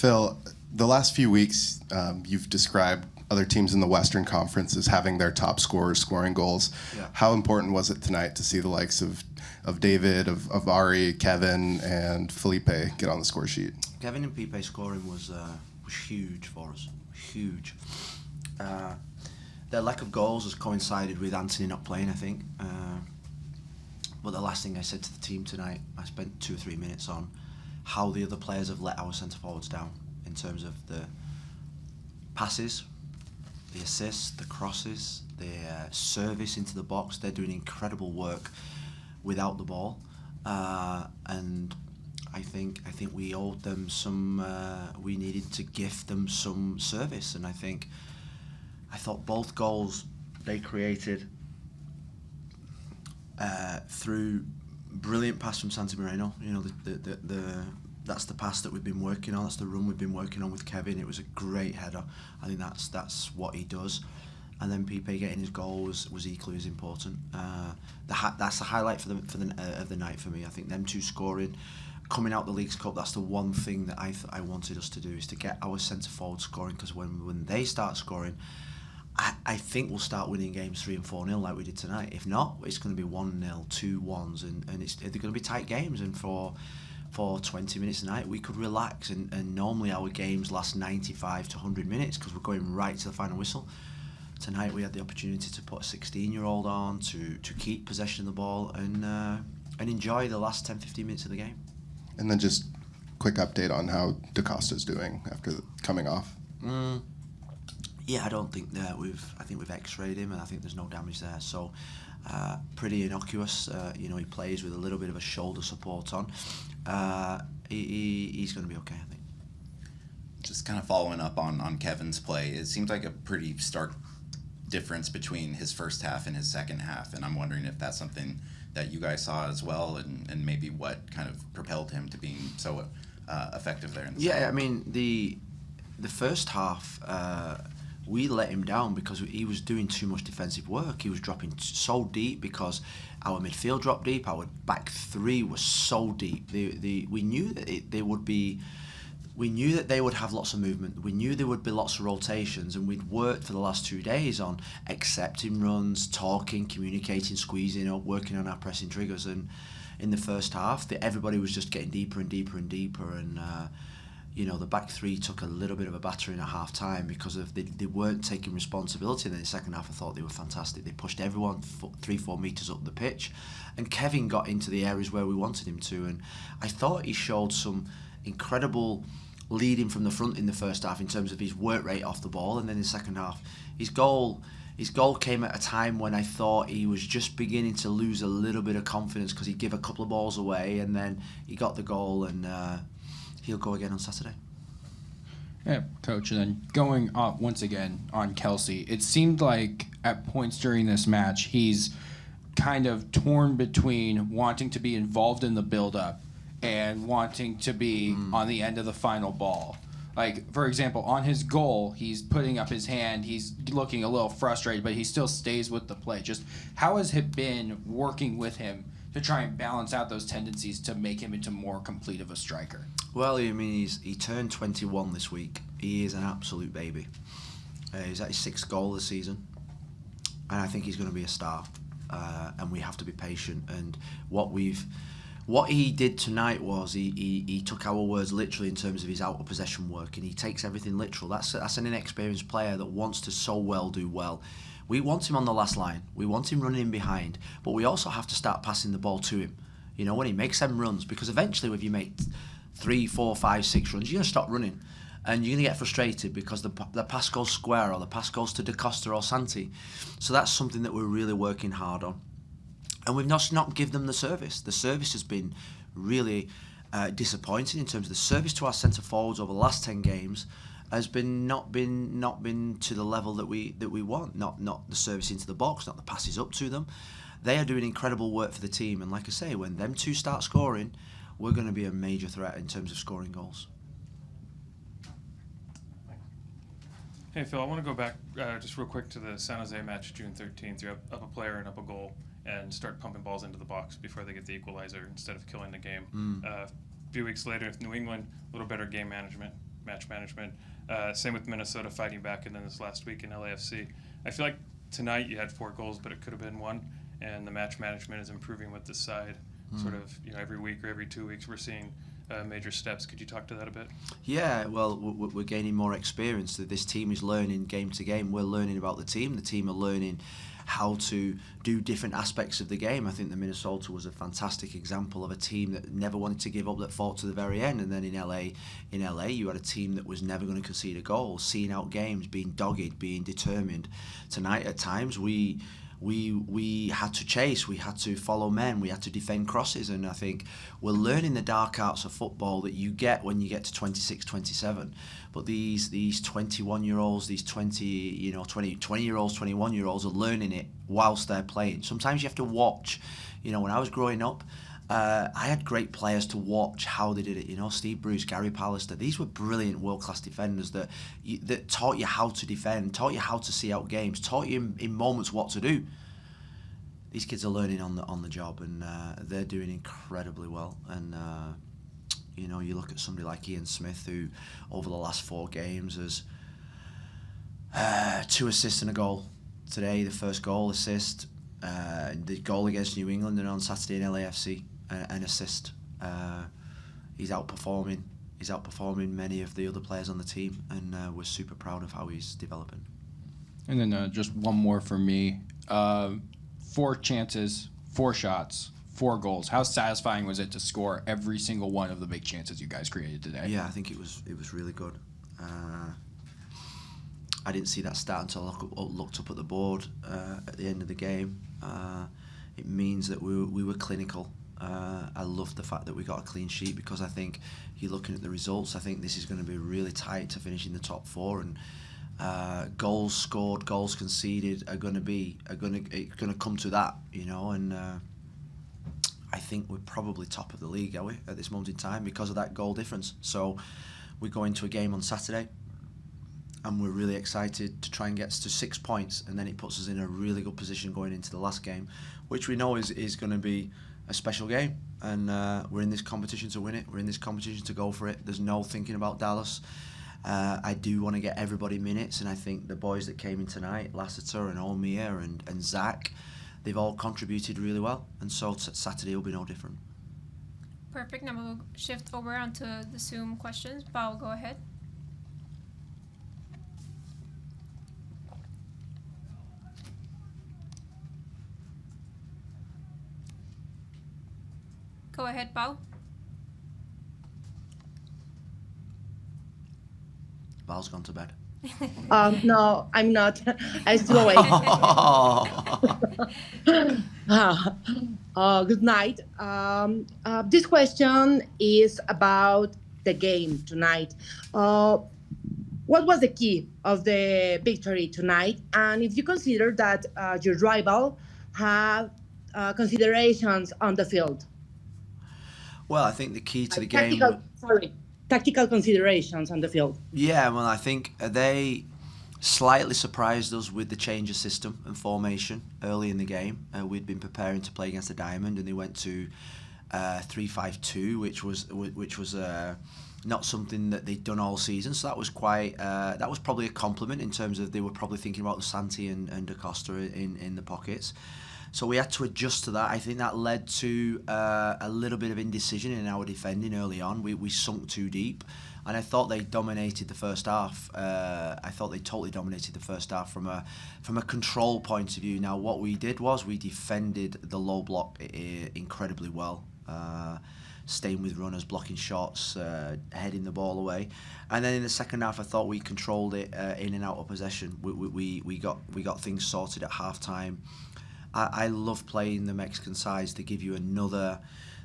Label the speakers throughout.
Speaker 1: Phil, the last few weeks, you've described other teams in the Western Conference as having their top scorers scoring goals.
Speaker 2: Yeah.
Speaker 1: How important was it tonight to see the likes of David, of Ari, Kevin, and Felipe get on the score sheet?
Speaker 2: Kevin and Pipe scoring was huge for us. Huge. Their lack of goals has coincided with Anthony not playing, I think. But the last thing I said to the team tonight, I spent 2 or 3 minutes on how the other players have let our centre forwards down in terms of the passes, the assists, the crosses, the service into the box. They're doing incredible work without the ball, and I think we owed them some. We needed to gift them some service, and I thought both goals they created through brilliant pass from Santi Moreno. You know, that's the pass that we've been working on. That's the run we've been working on with Kevin. It was a great header. I think that's what he does. And then Pipe getting his goal was equally as important. That's the highlight of the night for me. I think them two scoring, coming out the Leagues Cup. That's the one thing that I wanted us to do, is to get our centre forward scoring, because when they start scoring, I think we'll start winning games 3 and 4-0 like we did tonight. If not, it's going to be 1-0, 2-1s, and they're going to be tight games. And for 20 minutes a night, we could relax. And normally our games last 95 to 100 minutes because we're going right to the final whistle. Tonight we had the opportunity to put a 16-year-old on, to keep possession of the ball and enjoy the last 10-15 minutes of the game.
Speaker 1: And then just quick update on how Da Costa's doing after coming off.
Speaker 2: Yeah, I don't think that I think we've X-rayed him, and I think there's no damage there. So pretty innocuous. He plays with a little bit of a shoulder support on. He's going to be okay, I think.
Speaker 3: Just kind of following up on Kevin's play, it seems like a pretty stark difference between his first half and his second half, and I'm wondering if that's something that you guys saw as well, and maybe what kind of propelled him to being so effective there in the second.
Speaker 2: I mean, the first half, we let him down because he was doing too much defensive work. He was dropping so deep because our midfield dropped deep, our back three was so deep. We knew that they would be... We knew that they would have lots of movement. We knew there would be lots of rotations, and we'd worked for the last 2 days on accepting runs, talking, communicating, squeezing up, working on our pressing triggers. And in the first half, everybody was just getting deeper and deeper and deeper. And the back three took a little bit of a battering at half time because they weren't taking responsibility. And in the second half, I thought they were fantastic. They pushed everyone 3-4 metres up the pitch, and Kevin got into the areas where we wanted him to. And I thought he showed some incredible leading from the front in the first half in terms of his work rate off the ball, and then in the second half his goal came at a time when I thought he was just beginning to lose a little bit of confidence because he'd give a couple of balls away, and then he got the goal, and he'll go again on Saturday.
Speaker 4: Yeah, Coach, and then going up once again on Kelsy, it seemed like at points during this match he's kind of torn between wanting to be involved in the build-up and wanting to be on the end of the final ball. Like, for example, on his goal, he's putting up his hand, he's looking a little frustrated, but he still stays with the play. Just how has it been working with him to try and balance out those tendencies to make him into more complete of a striker?
Speaker 2: Well, I mean, he turned 21 this week. He is an absolute baby. He's at his 6th goal this season, and I think he's going to be a star. And we have to be patient. And what he did tonight was he took our words literally in terms of his out of possession work, and he takes everything literal. That's an inexperienced player that wants to so well do well. We want him on the last line. We want him running in behind, but we also have to start passing the ball to him. When he makes them runs, because eventually if you make 3, 4, 5, 6 runs, you're going to stop running. And you're going to get frustrated because the pass goes square, or the pass goes to Da Costa or Santi. So that's something that we're really working hard on. And we've not given them the service. The service has been really disappointing in terms of the service to our centre forwards over the last 10 games has not been to the level that we want. Not the service into the box, not the passes up to them. They are doing incredible work for the team, and like I say, when them two start scoring, we're going to be a major threat in terms of scoring goals.
Speaker 5: Hey Phil, I want to go back just real quick to the San Jose match June 13th. You're up a player and up a goal, and start pumping balls into the box before they get the equalizer instead of killing the game. A few weeks later with New England, a little better game management. match management. Same with Minnesota fighting back, and then this last week in LAFC. I feel like tonight you had 4 goals, but it could have been 1, and the match management is improving with this side. Sort of, every week or every 2 weeks we're seeing major steps. Could you talk to that a bit?
Speaker 2: Yeah, well, we're gaining more experience. This team is learning game to game. We're learning about the team. The team are learning how to do different aspects of the game. I think the Minnesota was a fantastic example of a team that never wanted to give up, that fought to the very end. And then in LA, you had a team that was never going to concede a goal, seeing out games, being dogged, being determined. Tonight, at times, we had to chase, we had to follow men, we had to defend crosses, and I think we're learning the dark arts of football that you get when you get to 26, 27. But these 21-year-olds, these 20-year-olds, 21-year-olds are learning it whilst they're playing. Sometimes you have to watch. When I was growing up, I had great players to watch how they did it. Steve Bruce, Gary Pallister. These were brilliant world-class defenders that taught you how to defend, taught you how to see out games, taught you in moments what to do. These kids are learning on the job, and they're doing incredibly well. And you look at somebody like Ian Smith, who over the last 4 games has 2 assists and a goal. Today, the first goal, assist. The goal against New England, and on Saturday in LAFC, an assist. He's outperforming many of the other players on the team, and we're super proud of how he's developing.
Speaker 4: And then just one more for me. 4 chances, 4 shots, 4 goals. How satisfying was it to score every single one of the big chances you guys created today?
Speaker 2: Yeah, I think it was really good. I didn't see that start until I looked up at the board at the end of the game. It means that we were clinical. I love the fact that we got a clean sheet, because I think you're looking at the results. I think this is going to be really tight to finish in the top 4, and goals scored, goals conceded are going to come to that, and I think we're probably top of the league, are we, at this moment in time, because of that goal difference. So we go into a game on Saturday, and we're really excited to try and get to 6 points, and then it puts us in a really good position going into the last game, which we know is going to be a special game. And we're in this competition to win it. We're in this competition to go for it. There's no thinking about Dallas. I do want to get everybody minutes, and I think the boys that came in tonight, Lassiter and Omir and Zach, they've all contributed really well, and so Saturday will be no different.
Speaker 6: Perfect. Now we'll shift over onto the Zoom questions. Paul, go ahead. Go ahead, Paul.
Speaker 2: Val's gone to bed.
Speaker 7: No, I'm not. I'm still awake. Good night. This question is about the game tonight. What was the key of the victory tonight? And if you consider that your rival have considerations on the field?
Speaker 2: Well, I think the key to the game...
Speaker 7: Tactical considerations on the field.
Speaker 2: Yeah, well, I think they slightly surprised us with the change of system and formation early in the game. We'd been preparing to play against the Diamond, and they went to 3-5-2, which was not something that they'd done all season. So that was that was probably a compliment, in terms of they were probably thinking about Santi and Da Costa in the pockets. So we had to adjust to that. I think that led to a little bit of indecision in our defending early on. We sunk too deep, and I thought they dominated the first half. I thought they totally dominated the first half from a control point of view. Now, what we did was we defended the low block incredibly well, staying with runners, blocking shots, heading the ball away. And then in the second half, I thought we controlled it in and out of possession. We got things sorted at half time. I love playing the Mexican sides. They give you another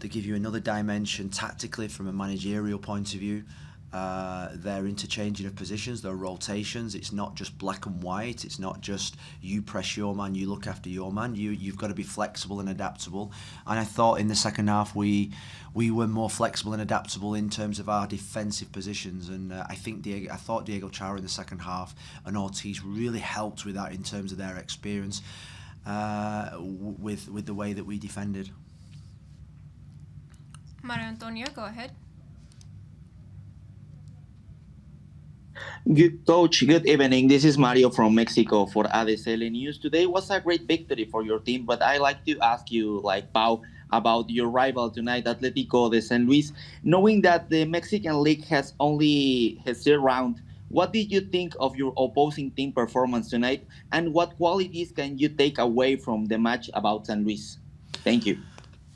Speaker 2: dimension tactically from a managerial point of view. Their interchanging of positions, their rotations. It's not just black and white. It's not just you press your man, you look after your man. You've got to be flexible and adaptable. And I thought in the second half we were more flexible and adaptable in terms of our defensive positions. And I thought Diego Chara in the second half and Ortiz really helped with that in terms of their experience. With the way that we defended.
Speaker 6: Mario Antonio, go ahead.
Speaker 8: Good coach, good evening. This is Mario from Mexico for ADSL News. Today was a great victory for your team, but I like to ask you, like Pau, about your rival tonight, Atletico de San Luis. Knowing that the Mexican League has only his third round, what did you think of your opposing team performance tonight, and what qualities can you take away from the match about San Luis? Thank you.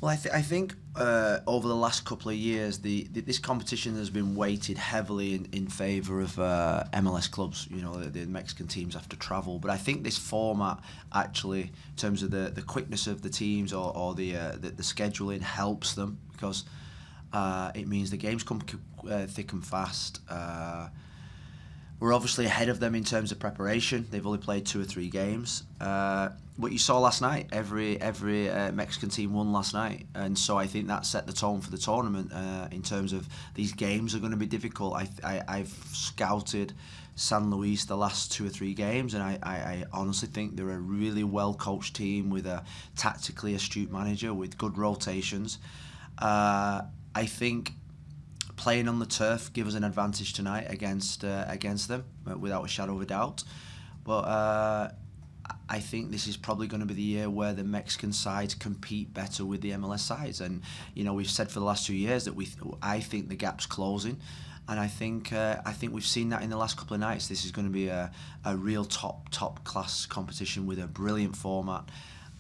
Speaker 2: Well, I think over the last couple of years, this competition has been weighted heavily in favour of MLS clubs. You know, the Mexican teams have to travel, but I think this format actually, in terms of the quickness of the teams or the scheduling, helps them because it means the games come thick and fast. We're obviously ahead of them in terms of preparation. They've only played 2 or 3 games. What you saw last night, every Mexican team won last night, and so I think that set the tone for the tournament in terms of these games are going to be difficult. I've scouted San Luis the last 2 or 3 games, and I honestly think they're a really well-coached team with a tactically astute manager with good rotations. I think playing on the turf gives us an advantage tonight against them, without a shadow of a doubt. But I think this is probably going to be the year where the Mexican sides compete better with the MLS sides. And you know, we've said for the last 2 years that I think the gap's closing, and I think we've seen that in the last couple of nights. This is going to be a real top class competition with a brilliant format,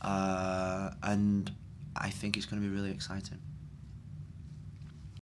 Speaker 2: and I think it's going to be really exciting.